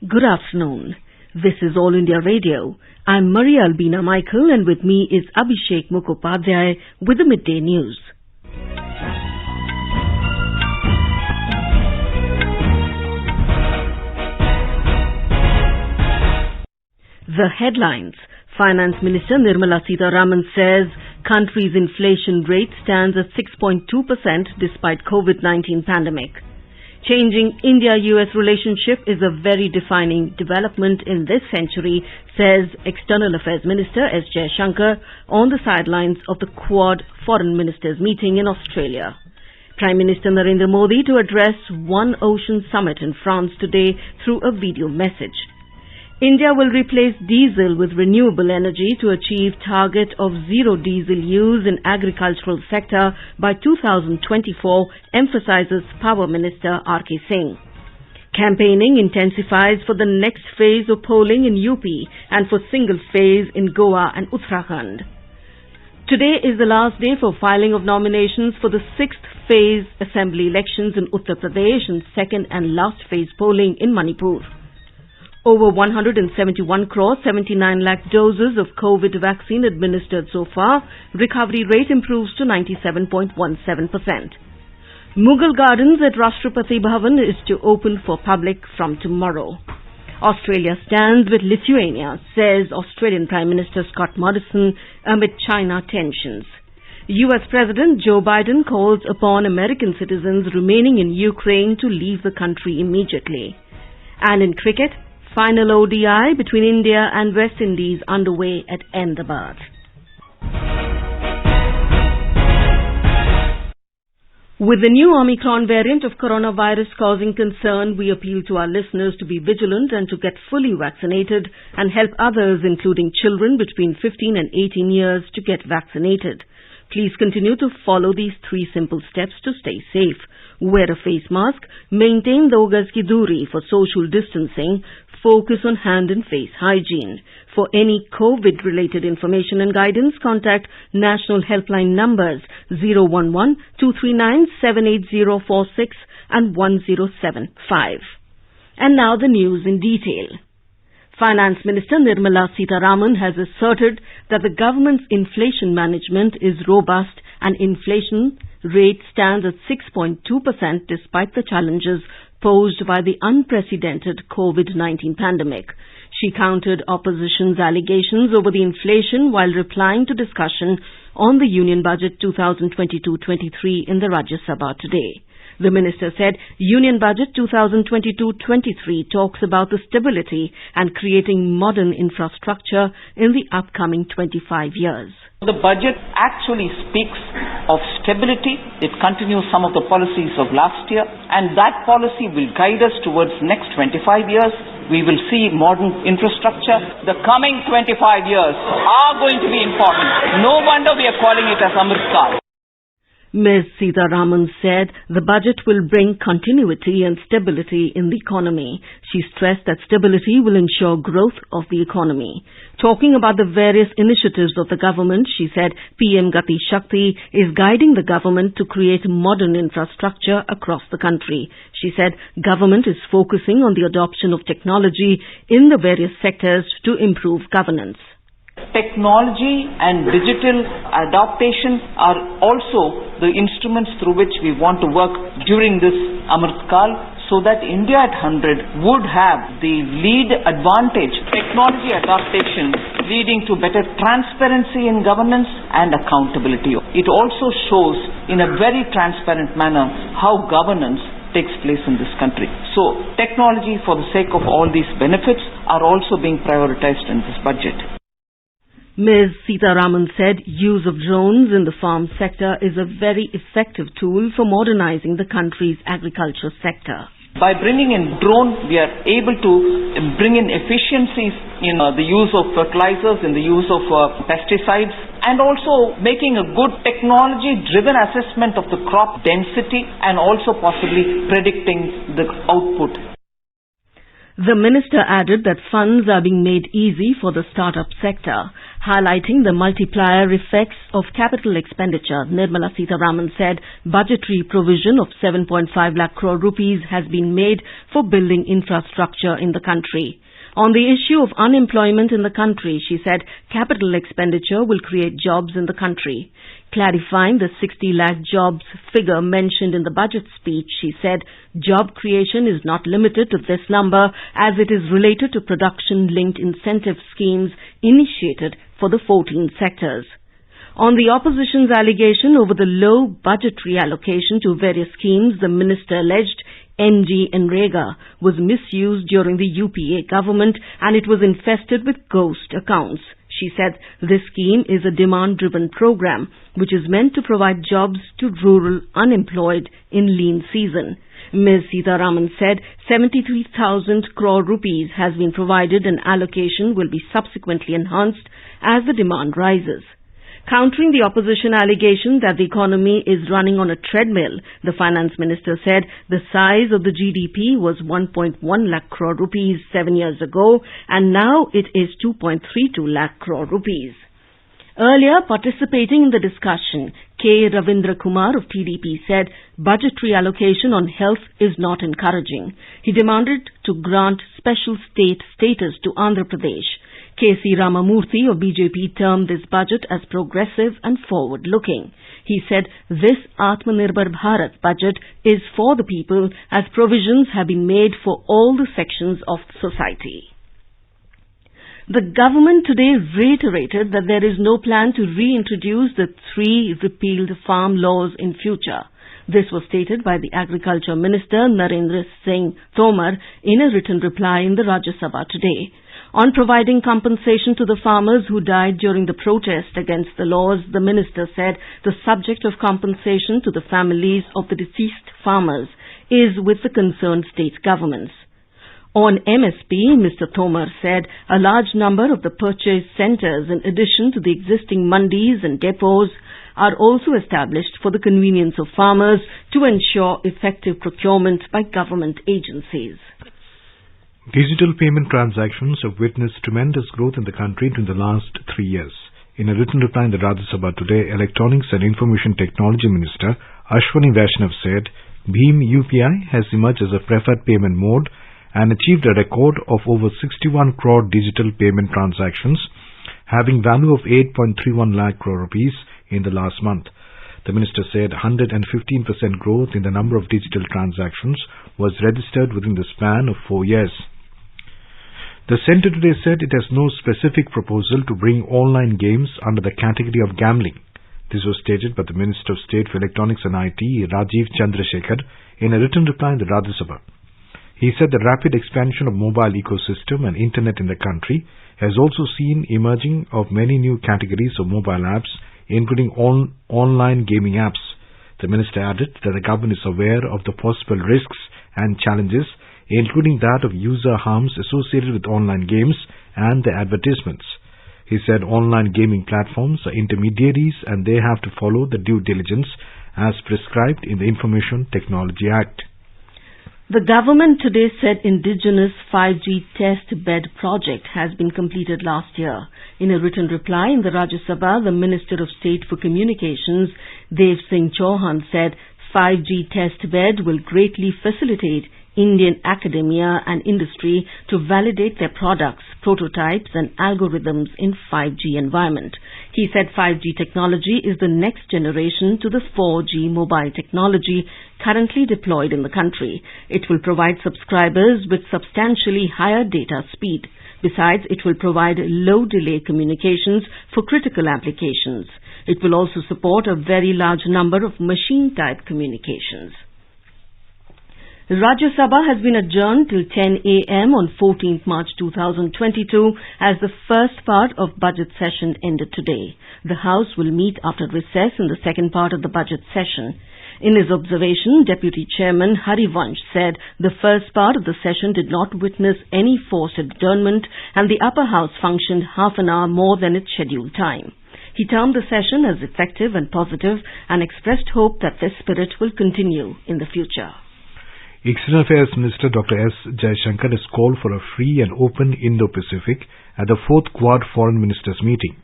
Good afternoon. This is All India Radio. I'm Maria Albina Michael and with me is Abhishek Mukhopadhyay with the Midday News. The headlines. Finance Minister Nirmala Sitharaman says country's inflation rate stands at 6.2% despite COVID-19 pandemic. Changing India-US relationship is a very defining development in this century, says External Affairs Minister S. Jaishankar on the sidelines of the Quad Foreign Ministers meeting in Australia. Prime Minister Narendra Modi to address One Ocean Summit in France today through a video message. India will replace diesel with renewable energy to achieve target of zero diesel use in agricultural sector by 2024, emphasizes Power Minister R.K. Singh. Campaigning intensifies for the next phase of polling in UP and for single phase in Goa and Uttarakhand. Today is the last day for filing of nominations for the 6th phase assembly elections in Uttar Pradesh and second and last phase polling in Manipur. Over 171 crore 79 lakh doses of COVID vaccine administered so far. Recovery rate improves to 97.17%. Mughal Gardens at Rashtrapati Bhavan is to open for public from tomorrow. Australia stands with Lithuania, says Australian Prime Minister Scott Morrison amid China tensions. US President Joe Biden calls upon American citizens remaining in Ukraine to leave the country immediately. And in cricket, final ODI between India and West Indies underway at Ahmedabad. With the new Omicron variant of coronavirus causing concern, we appeal to our listeners to be vigilant and to get fully vaccinated and help others, including children between 15 and 18 years, to get vaccinated. Please continue to follow these 3 simple steps to stay safe. Wear a face mask, maintain 2 gaz ki duri for social distancing, focus on hand and face hygiene. For any COVID-related information and guidance, contact national helpline numbers 011-239-78046 and 1075. And now the news in detail. Finance Minister Nirmala Sitharaman has asserted that the government's inflation management is robust and inflation rate stands at 6.2% despite the challenges posed by the unprecedented COVID-19 pandemic. She countered opposition's allegations over the inflation while replying to discussion on the Union Budget 2022-23 in the Rajya Sabha today. The minister said Union Budget 2022-23 talks about the stability and creating modern infrastructure in the upcoming 25 years. The budget actually speaks of stability. It continues some of the policies of last year, and that policy will guide us towards next 25 years. We will see modern infrastructure. The coming 25 years are going to be important. No wonder we are calling it as Amrit Kaal. Ms. Sitharaman said the budget will bring continuity and stability in the economy. She stressed that stability will ensure growth of the economy. Talking about the various initiatives of the government, she said PM Gati Shakti is guiding the government to create modern infrastructure across the country. She said government is focusing on the adoption of technology in the various sectors to improve governance. Technology and digital adaptation are also the instruments through which we want to work during this Amrit Kaal, so that India at 100 would have the lead advantage. Technology adaptation leading to better transparency in governance and accountability. It also shows in a very transparent manner how governance takes place in this country. So technology, for the sake of all these benefits, are also being prioritized in this budget. Ms. Sitharaman said use of drones in the farm sector is a very effective tool for modernizing the country's agriculture sector. By bringing in drone, we are able to bring in efficiencies in the use of fertilizers, in the use of pesticides, and also making a good technology-driven assessment of the crop density and also possibly predicting the output. The minister added that funds are being made easy for the startup sector. Highlighting the multiplier effects of capital expenditure, Nirmala Sitharaman said budgetary provision of 7.5 lakh crore rupees has been made for building infrastructure in the country. On the issue of unemployment in the country, she said capital expenditure will create jobs in the country. Clarifying the 60 lakh jobs figure mentioned in the budget speech, she said job creation is not limited to this number as it is related to production-linked incentive schemes initiated for the 14 sectors. On the opposition's allegation over the low budgetary allocation to various schemes, the minister alleged NG Nrega was misused during the UPA government and it was infested with ghost accounts. She said this scheme is a demand-driven program which is meant to provide jobs to rural unemployed in lean season. Ms. Sitharaman said 73,000 crore rupees has been provided and allocation will be subsequently enhanced as the demand rises. Countering the opposition allegation that the economy is running on a treadmill, the finance minister said the size of the GDP was 1.1 lakh crore rupees 7 years ago and now it is 2.32 lakh crore rupees. Earlier, participating in the discussion, K. Ravindra Kumar of TDP said budgetary allocation on health is not encouraging. He demanded to grant special state status to Andhra Pradesh. K.C. Ramamurthy of BJP termed this budget as progressive and forward-looking. He said this Atmanirbhar Bharat budget is for the people as provisions have been made for all the sections of society. The government today reiterated that there is no plan to reintroduce the 3 repealed farm laws in future. This was stated by the Agriculture Minister Narendra Singh Tomar in a written reply in the Rajya Sabha today. On providing compensation to the farmers who died during the protest against the laws, the minister said the subject of compensation to the families of the deceased farmers is with the concerned state governments. On MSP, Mr. Tomar said a large number of the purchase centres in addition to the existing mandis and depots are also established for the convenience of farmers to ensure effective procurement by government agencies. Digital payment transactions have witnessed tremendous growth in the country during the last 3 years. In a written reply in the Rajya Sabha today, Electronics and Information Technology Minister Ashwani Vaishnav said Bhim UPI has emerged as a preferred payment mode and achieved a record of over 61 crore digital payment transactions, having value of 8.31 lakh crore rupees in the last month. The minister said 115% growth in the number of digital transactions was registered within the span of 4 years. The centre today said it has no specific proposal to bring online games under the category of gambling. This was stated by the Minister of State for Electronics and IT, Rajiv Chandrasekhar, in a written reply in the Rajya Sabha. He said the rapid expansion of mobile ecosystem and internet in the country has also seen emerging of many new categories of mobile apps, including online gaming apps. The minister added that the government is aware of the possible risks and challenges, including that of user harms associated with online games and their advertisements. He said online gaming platforms are intermediaries and they have to follow the due diligence as prescribed in the Information Technology Act. The government today said indigenous 5G test bed project has been completed last year. In a written reply in the Rajya Sabha, the Minister of State for Communications, Dev Singh Chauhan, said 5G test bed will greatly facilitate Indian academia and industry to validate their products, prototypes and algorithms in 5G environment. He said 5G technology is the next generation to the 4G mobile technology currently deployed in the country. It will provide subscribers with substantially higher data speed. Besides, it will provide low delay communications for critical applications. It will also support a very large number of machine type communications. Rajya Sabha has been adjourned till 10 a.m. on 14th March 2022 as the first part of budget session ended today. The House will meet after recess in the second part of the budget session. In his observation, Deputy Chairman Harivansh said the first part of the session did not witness any forced adjournment and the upper house functioned half an hour more than its scheduled time. He termed the session as effective and positive and expressed hope that this spirit will continue in the future. External Affairs Minister Dr. S. Jaishankar has called for a free and open Indo-Pacific at the 4th Quad Foreign Ministers meeting.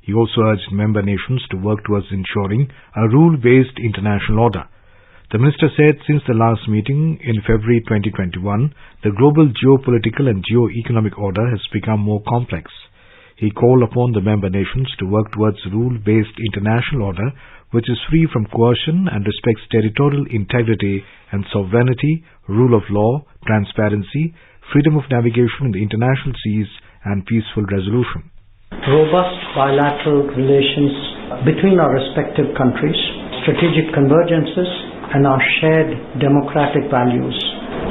He also urged member nations to work towards ensuring a rule-based international order. The minister said since the last meeting in February 2021, the global geopolitical and geo-economic order has become more complex. He called upon the member nations to work towards rule-based international order which is free from coercion and respects territorial integrity and sovereignty, rule of law, transparency, freedom of navigation in the international seas, and peaceful resolution. Robust bilateral relations between our respective countries, strategic convergences, and our shared democratic values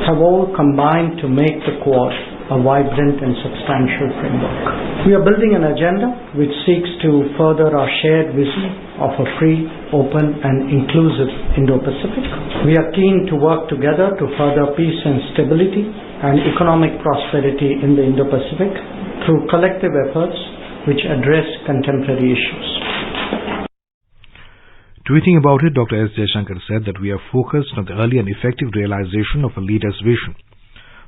have all combined to make the Quad a vibrant and substantial framework. We are building an agenda which seeks to further our shared vision of a free, open, and inclusive Indo-Pacific. We are keen to work together to further peace and stability and economic prosperity in the Indo-Pacific through collective efforts which address contemporary issues. Tweeting about it, Dr. S. Jaishankar said that we are focused on the early and effective realization of a leader's vision.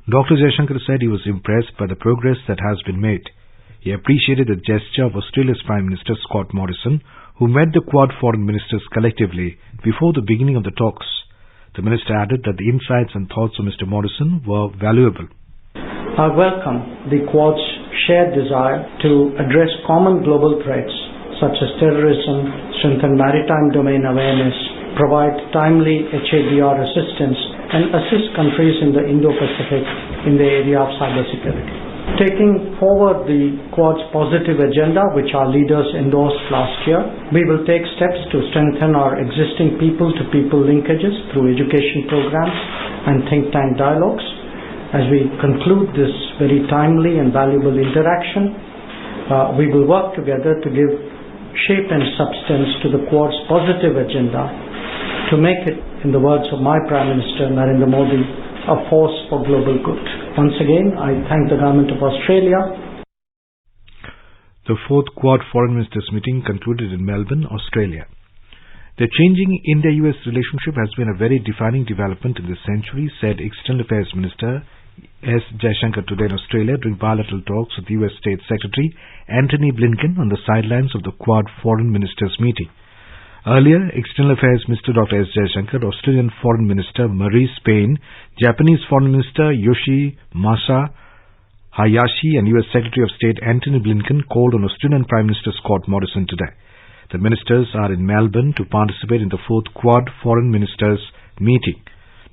Dr. Jaishankar said he was impressed by the progress that has been made. He appreciated the gesture of Australia's Prime Minister Scott Morrison, who met the Quad foreign ministers collectively before the beginning of the talks. The minister added that the insights and thoughts of Mr. Morrison were valuable. I welcome the Quad's shared desire to address common global threats such as terrorism, strengthen maritime domain awareness, provide timely HADR assistance, and assist countries in the Indo-Pacific in the area of cybersecurity. Taking forward the Quad's positive agenda, which our leaders endorsed last year, we will take steps to strengthen our existing people-to-people linkages through education programs and think tank dialogues. As we conclude this very timely and valuable interaction, we will work together to give shape and substance to the Quad's positive agenda to make it, in the words of my Prime Minister Narendra Modi, a force for global good. Once again, I thank the Government of Australia. The fourth Quad Foreign Ministers meeting concluded in Melbourne, Australia. The changing India-US relationship has been a very defining development in this century, said External Affairs Minister S. Jaishankar today in Australia during bilateral talks with US State Secretary Antony Blinken on the sidelines of the Quad Foreign Ministers meeting. Earlier, External Affairs Minister Dr. S. Jaishankar, Australian Foreign Minister Maurice Payne, Japanese Foreign Minister Yoshimasa Hayashi and US Secretary of State Antony Blinken called on Australian Prime Minister Scott Morrison today. The ministers are in Melbourne to participate in the fourth Quad Foreign Ministers meeting.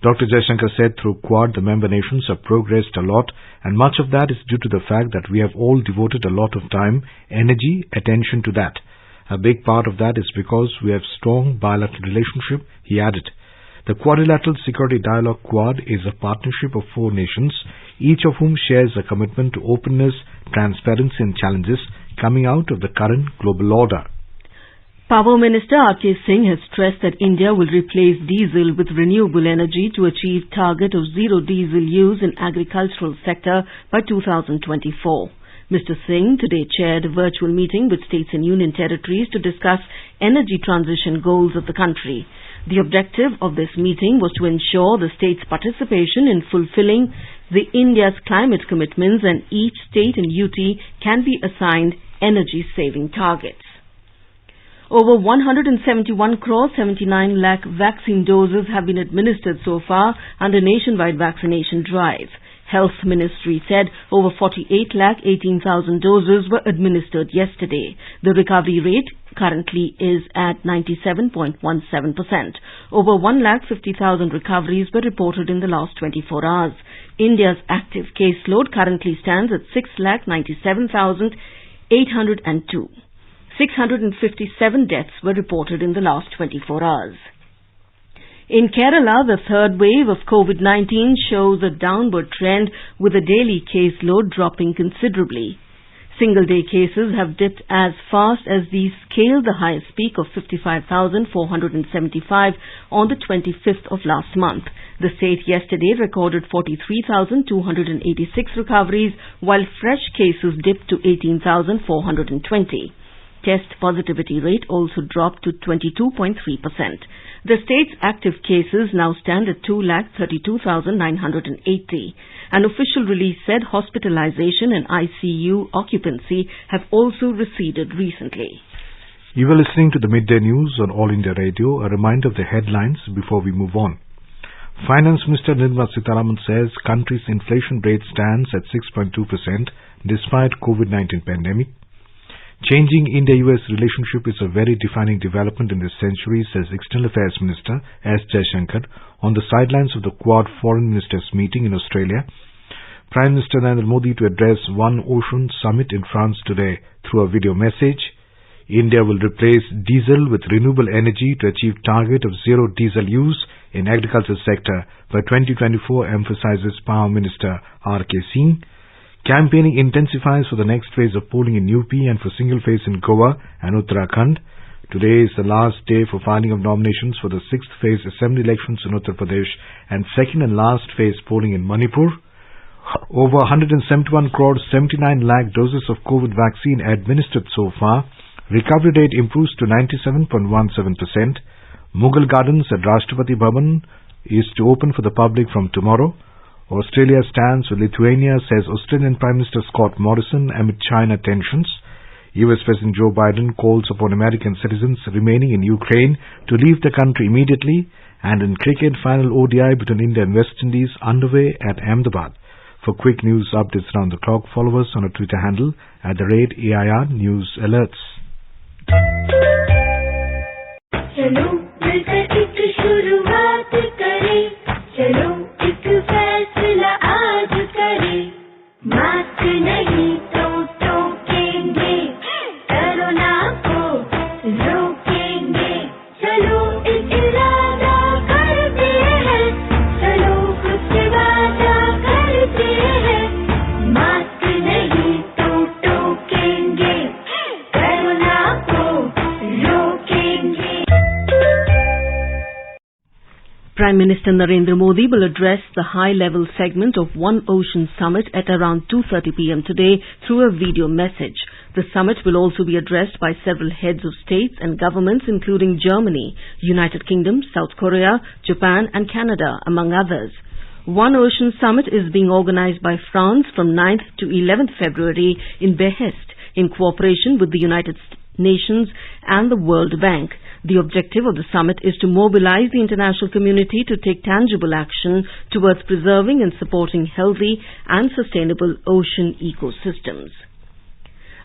Dr. Jaishankar said through Quad the member nations have progressed a lot, and much of that is due to the fact that we have all devoted a lot of time, energy, attention to that. A big part of that is because we have strong bilateral relationship, he added. The Quadrilateral Security Dialogue Quad is a partnership of 4 nations, each of whom shares a commitment to openness, transparency and challenges coming out of the current global order. Power Minister R.K. Singh has stressed that India will replace diesel with renewable energy to achieve target of zero diesel use in agricultural sector by 2024. Mr. Singh today chaired a virtual meeting with states and union territories to discuss energy transition goals of the country. The objective of this meeting was to ensure the states' participation in fulfilling the India's climate commitments, and each state and UT can be assigned energy-saving targets. Over 171 crore 79 lakh vaccine doses have been administered so far under nationwide vaccination drive. Health Ministry said over 48 lakh 18,000 doses were administered yesterday. The recovery rate currently is at 97.17%. Over 1 lakh 50,000 recoveries were reported in the last 24 hours. India's active caseload currently stands at 6 lakh 97,802. 657 deaths were reported in the last 24 hours. In Kerala, the third wave of COVID-19 shows a downward trend with the daily caseload dropping considerably. Single-day cases have dipped as fast as these scaled the highest peak of 55,475 on the 25th of last month. The state yesterday recorded 43,286 recoveries, while fresh cases dipped to 18,420. Test positivity rate also dropped to 22.3%. The state's active cases now stand at 2,32,980. An official release said hospitalization and ICU occupancy have also receded recently. You are listening to the Midday News on All India Radio. A reminder of the headlines before we move on. Finance Minister Nirmala Sitharaman says country's inflation rate stands at 6.2% despite COVID-19 pandemic. Changing India-US relationship is a very defining development in this century, says External Affairs Minister S. Jaishankar on the sidelines of the Quad Foreign Ministers meeting in Australia. Prime Minister Narendra Modi to address One Ocean Summit in France today through a video message. India will replace diesel with renewable energy to achieve target of zero diesel use in agriculture sector by 2024, emphasizes Power Minister R.K. Singh. Campaigning intensifies for the next phase of polling in UP and for single phase in Goa and Uttarakhand. Today is the last day for filing of nominations for the 6th phase assembly elections in Uttar Pradesh and second and last phase polling in Manipur. Over 171 crore 79 lakh doses of COVID vaccine administered so far. Recovery rate improves to 97.17%. Mughal Gardens at Rashtrapati Bhavan is to open for the public from tomorrow. Australia stands with Lithuania, says Australian Prime Minister Scott Morrison amid China tensions. US President Joe Biden calls upon American citizens remaining in Ukraine to leave the country immediately. And in cricket, final ODI between India and West Indies underway at Ahmedabad. For quick news updates around the clock, follow us on our Twitter handle at @AIR News Alerts. चलो मिलकर एक शुरुआत करें, चलो एक फैसला आज करें, मास्क नहीं तो टोकेंगे, कोरोना को रोकेंगे, चलो एक इरादा करते हैं, चलो खुद से वादा करते हैं, मास्क नहीं तो टोकेंगे, कोरोना को रोकेंगे. Prime Minister Narendra Modi will address the high-level segment of One Ocean Summit at around 2:30 p.m. today through a video message. The summit will also be addressed by several heads of states and governments including Germany, United Kingdom, South Korea, Japan and Canada, among others. One Ocean Summit is being organized by France from 9th to 11th February in Behest in cooperation with the United Nations and the World Bank. The objective of the summit is to mobilize the international community to take tangible action towards preserving and supporting healthy and sustainable ocean ecosystems.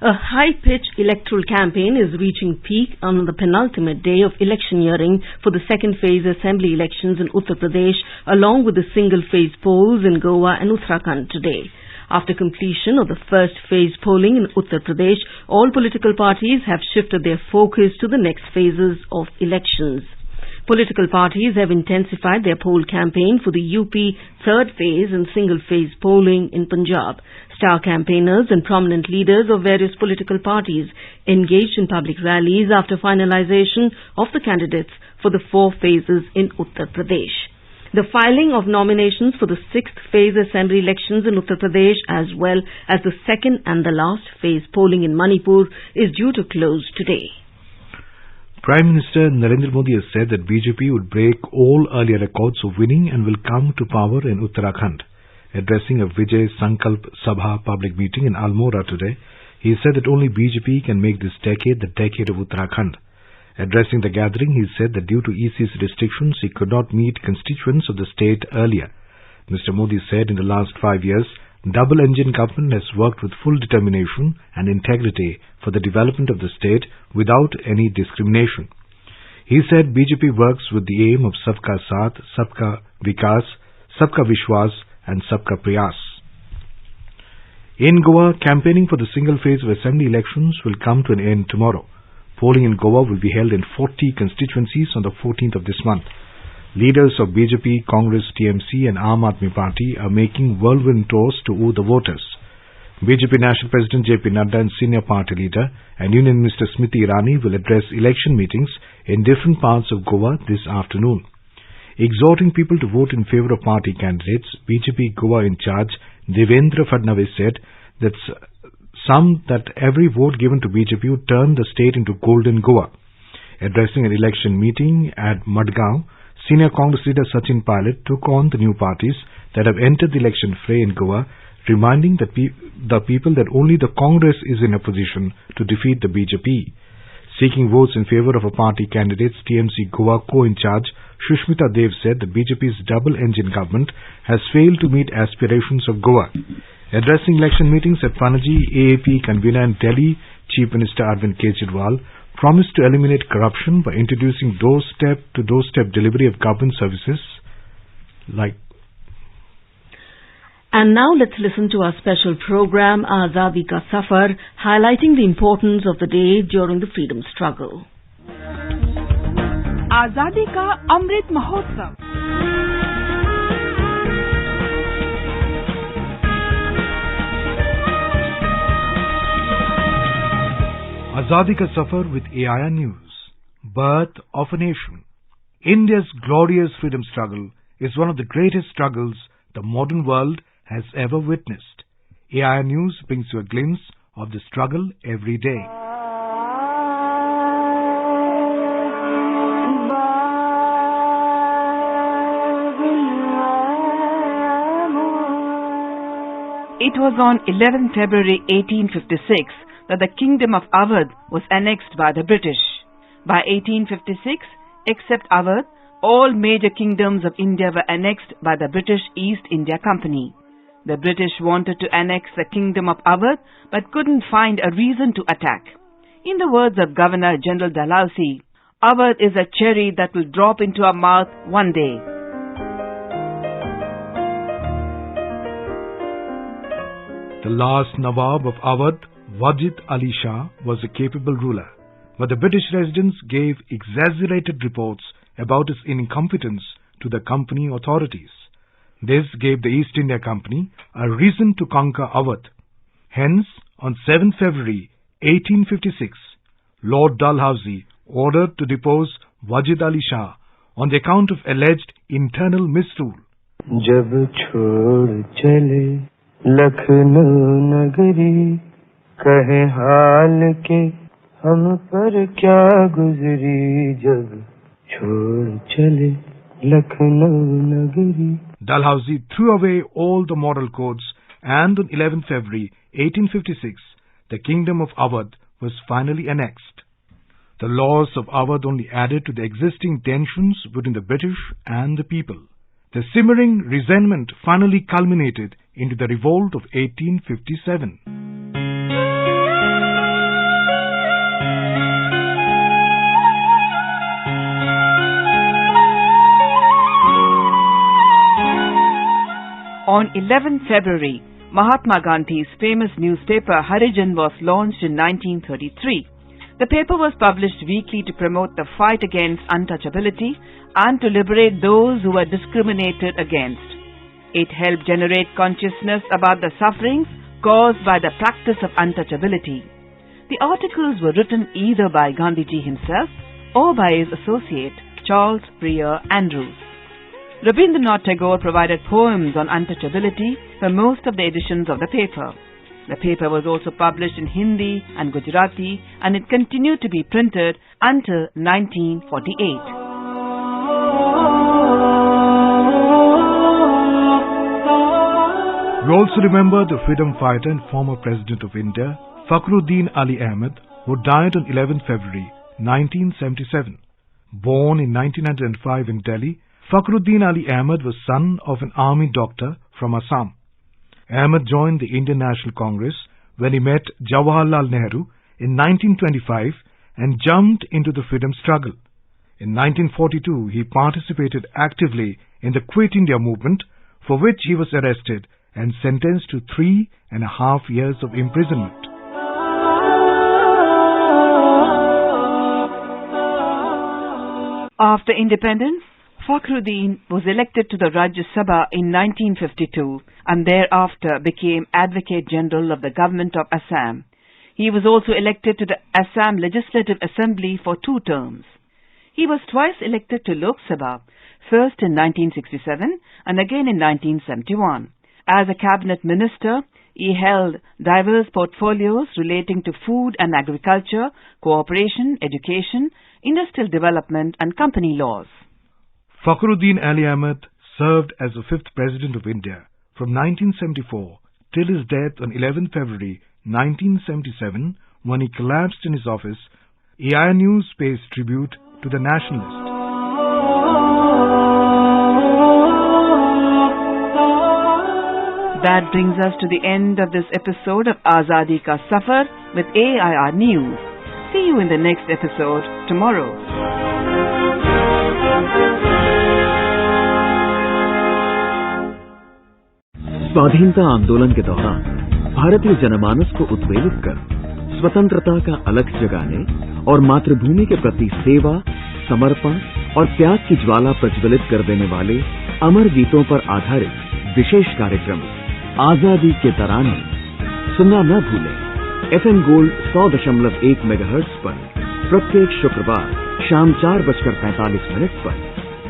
A high-pitched electoral campaign is reaching peak on the penultimate day of electioneering for the second phase assembly elections in Uttar Pradesh, along with the single-phase polls in Goa and Uttarakhand today. After completion of the first phase polling in Uttar Pradesh, all political parties have shifted their focus to the next phases of elections. Political parties have intensified their poll campaign for the UP third phase and single phase polling in Punjab. Star campaigners and prominent leaders of various political parties engaged in public rallies after finalization of the candidates for the 4 phases in Uttar Pradesh. The filing of nominations for the 6th phase assembly elections in Uttar Pradesh as well as the second and the last phase polling in Manipur is due to close today. Prime Minister Narendra Modi has said that BJP would break all earlier records of winning and will come to power in Uttarakhand. Addressing a Vijay Sankalp Sabha public meeting in Almora today, he said that only BJP can make this decade the decade of Uttarakhand. Addressing the gathering, he said that due to EC's restrictions, he could not meet constituents of the state earlier. Mr. Modi said in the last 5 years, double-engine government has worked with full determination and integrity for the development of the state without any discrimination. He said BJP works with the aim of Sabka Saath, Sabka Vikas, Sabka Vishwas and Sabka Prayas. In Goa, campaigning for the single phase of assembly elections will come to an end tomorrow. Polling in Goa will be held in 40 constituencies on the 14th of this month. Leaders of BJP, Congress, TMC and Aam Aadmi Party are making whirlwind tours to woo the voters. BJP National President JP Nadda and Senior Party Leader and Union Minister Smriti Irani will address election meetings in different parts of Goa this afternoon. Exhorting people to vote in favor of party candidates, BJP Goa in charge Devendra Fadnavis said that every vote given to BJP would turn the state into golden Goa. Addressing an election meeting at Madgaon, senior Congress leader Sachin Pilot took on the new parties that have entered the election fray in Goa, reminding the people that only the Congress is in a position to defeat the BJP. Seeking votes in favour of a party candidate's TMC Goa co-in-charge, Shushmita Dev said the BJP's double-engine government has failed to meet aspirations of Goa. Addressing election meetings at Panaji, AAP convener and Delhi Chief Minister Arvind Kejriwal promised to eliminate corruption by introducing doorstep-to-doorstep delivery of government services like. And now let's listen to our special program, Azadi Ka Safar, highlighting the importance of the day during the freedom struggle. Azadi Ka Amrit Mahotsav. Azadi Ka Safar with AIR News. Birth of a Nation. India's glorious freedom struggle is one of the greatest struggles the modern world has ever witnessed. AIR News brings you a glimpse of the struggle every day. It was on 11 February 1856 that the Kingdom of Awadh was annexed by the British. By 1856, except Awadh, all major kingdoms of India were annexed by the British East India Company. The British wanted to annex the Kingdom of Awadh but couldn't find a reason to attack. In the words of Governor General Dalhousie, Awadh is a cherry that will drop into our mouth one day. The last Nawab of Awadh, Wajid Ali Shah, was a capable ruler, but the British residents gave exaggerated reports about his incompetence to the company authorities. This gave the East India Company a reason to conquer Awadh. Hence, on 7 February 1856, Lord Dalhousie ordered to depose Wajid Ali Shah on the account of alleged internal misrule. जब छोड़ चले लखनऊ नगरी कहे हाल के हम पर क्या गुजरी जब छोड़ चले लखनऊ नगरी. Dalhousie threw away all the moral codes, and on 11 February 1856, the Kingdom of Awadh was finally annexed. The laws of Awadh only added to the existing tensions between the British and the people. The simmering resentment finally culminated into the revolt of 1857. On 11 February, Mahatma Gandhi's famous newspaper Harijan was launched in 1933. The paper was published weekly to promote the fight against untouchability and to liberate those who were discriminated against. It helped generate consciousness about the sufferings caused by the practice of untouchability. The articles were written either by Gandhiji himself or by his associate, Charles Prior Andrews. Rabindranath Tagore provided poems on untouchability for most of the editions of the paper. The paper was also published in Hindi and Gujarati, and it continued to be printed until 1948. We also remember the freedom fighter and former President of India, Fakhruddin Ali Ahmed, who died on 11 February 1977. Born in 1905 in Delhi, Fakhruddin Ali Ahmed was son of an army doctor from Assam. Ahmed joined the Indian National Congress when he met Jawaharlal Nehru in 1925 and jumped into the freedom struggle. In 1942, he participated actively in the Quit India movement, for which he was arrested and sentenced to 3.5 years of imprisonment. After independence, Fakhruddin was elected to the Rajya Sabha in 1952 and thereafter became Advocate General of the Government of Assam. He was also elected to the Assam Legislative Assembly for 2 terms. He was twice elected to Lok Sabha, first in 1967 and again in 1971. As a cabinet minister, He held diverse portfolios relating to food and agriculture, cooperation, education, industrial development and company laws. Fakhruddin Ali Ahmed served as the 5th President of India from 1974 till his death on 11 February 1977 when he collapsed in his office. AI News pays tribute to the nationalist. That brings us to the end of this episode of Azadi Ka Safar with AIR News. See you in the next episode tomorrow. स्वाधीनता आंदोलन के दौरान भारतीय जनमानस को उत्प्रेरित कर स्वतंत्रता का अलख जगाने और मातृभूमि के प्रति सेवा, समर्पण और त्याग की ज्वाला प्रज्वलित कर देने वाले अमर गीतों पर आधारित विशेष कार्यक्रम आजादी के तराने सुनना न भूलें। FM गोल्ड 100.1 मेगाहर्ट्ज पर प्रत्येक शुक्रवार शाम 4:45 पर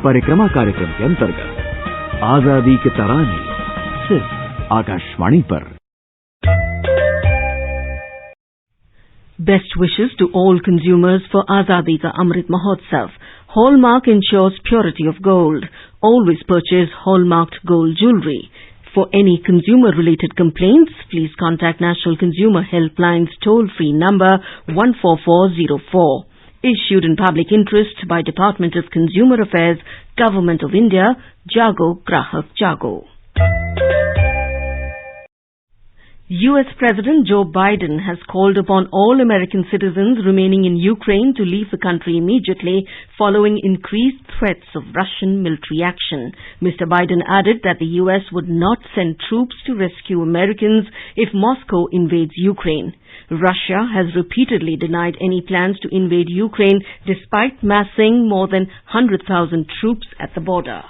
परिक्रमा कार्यक्रम के अंतर्गत आजादी के तराने सिर्फ आकाशवाणी पर। Best wishes to all consumers for Azadi Ka Amrit Mahotsav. Hallmark ensures purity of gold. Always purchase hallmarked gold jewelry. For any consumer-related complaints, please contact National Consumer Helpline's toll-free number 14404. Issued in public interest by Department of Consumer Affairs, Government of India, Jago Grahak Jago. U.S. President Joe Biden has called upon all American citizens remaining in Ukraine to leave the country immediately following increased threats of Russian military action. Mr. Biden added that the U.S. would not send troops to rescue Americans if Moscow invades Ukraine. Russia has repeatedly denied any plans to invade Ukraine despite massing more than 100,000 troops at the border.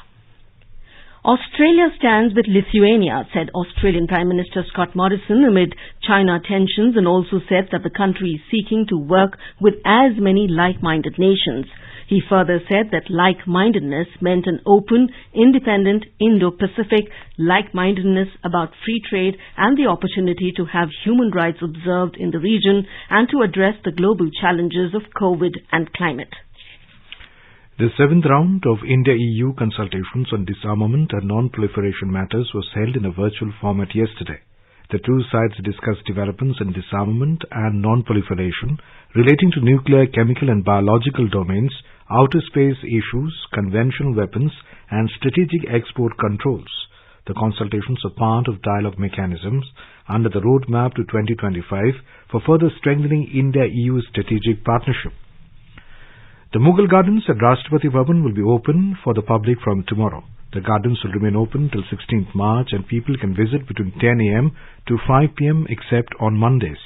Australia stands with Lithuania, said Australian Prime Minister Scott Morrison amid China tensions, and also said that the country is seeking to work with as many like-minded nations. He further said that like-mindedness meant an open, independent, Indo-Pacific like-mindedness about free trade and the opportunity to have human rights observed in the region and to address the global challenges of COVID and climate. The 7th round of India-EU consultations on disarmament and non-proliferation matters was held in a virtual format yesterday. The two sides discussed developments in disarmament and non-proliferation relating to nuclear, chemical and biological domains, outer space issues, conventional weapons and strategic export controls. The consultations are part of dialogue mechanisms under the roadmap to 2025 for further strengthening India-EU strategic partnership. The Mughal Gardens at Rashtrapati Bhavan will be open for the public from tomorrow. The gardens will remain open till 16th March and people can visit between 10 a.m. to 5 p.m. except on Mondays.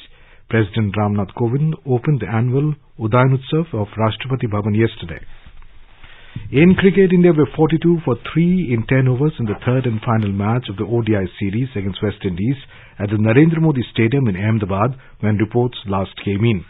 President Ramnath Kovind opened the annual Udayan Utsav of Rashtrapati Bhavan yesterday. In cricket, India were 42 for 3 in 10 overs in the third and final match of the ODI series against West Indies at the Narendra Modi Stadium in Ahmedabad when reports last came in.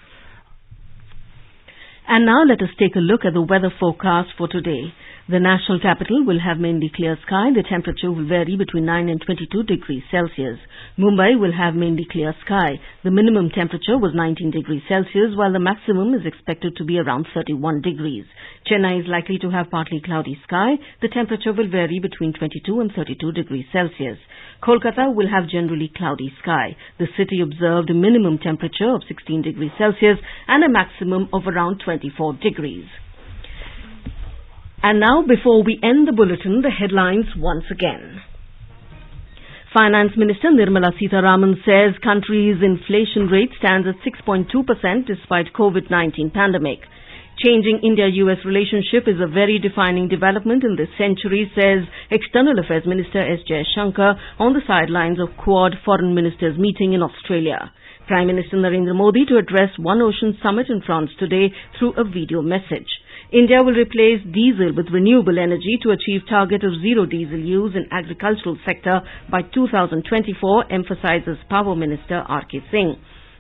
And now let us take a look at the weather forecast for today. The national capital will have mainly clear sky. The temperature will vary between 9 and 22 degrees Celsius. Mumbai will have mainly clear sky. The minimum temperature was 19 degrees Celsius, while the maximum is expected to be around 31 degrees. Chennai is likely to have partly cloudy sky. The temperature will vary between 22 and 32 degrees Celsius. Kolkata will have generally cloudy sky. The city observed a minimum temperature of 16 degrees Celsius and a maximum of around 24 degrees. And now, before we end the bulletin, the headlines once again. Finance Minister Nirmala Sitharaman says country's inflation rate stands at 6.2% despite COVID-19 pandemic. Changing India-US relationship is a very defining development in this century, says External Affairs Minister S. Jaishankar on the sidelines of Quad Foreign Ministers meeting in Australia. Prime Minister Narendra Modi to address One Ocean Summit in France today through a video message. India will replace diesel with renewable energy to achieve target of zero diesel use in agricultural sector by 2024, emphasizes Power Minister R.K. Singh.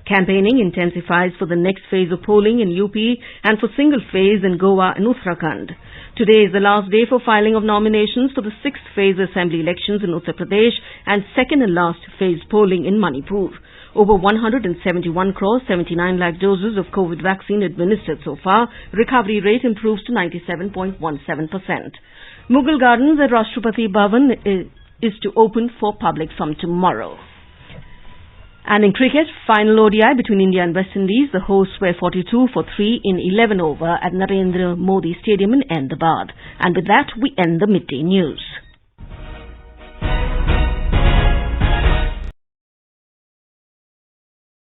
Campaigning intensifies for the next phase of polling in UP and for single phase in Goa and Uttarakhand. Today is the last day for filing of nominations for the 6th phase assembly elections in Uttar Pradesh and second and last phase polling in Manipur. Over 171 crore 79 lakh doses of COVID vaccine administered so far. Recovery rate improves to 97.17%. Mughal Gardens at Rashtrapati Bhavan is to open for public from tomorrow. And in cricket, final ODI between India and West Indies, the hosts were 42 for 3 in 11 over at Narendra Modi Stadium in Ahmedabad. And with that, we end the midday news.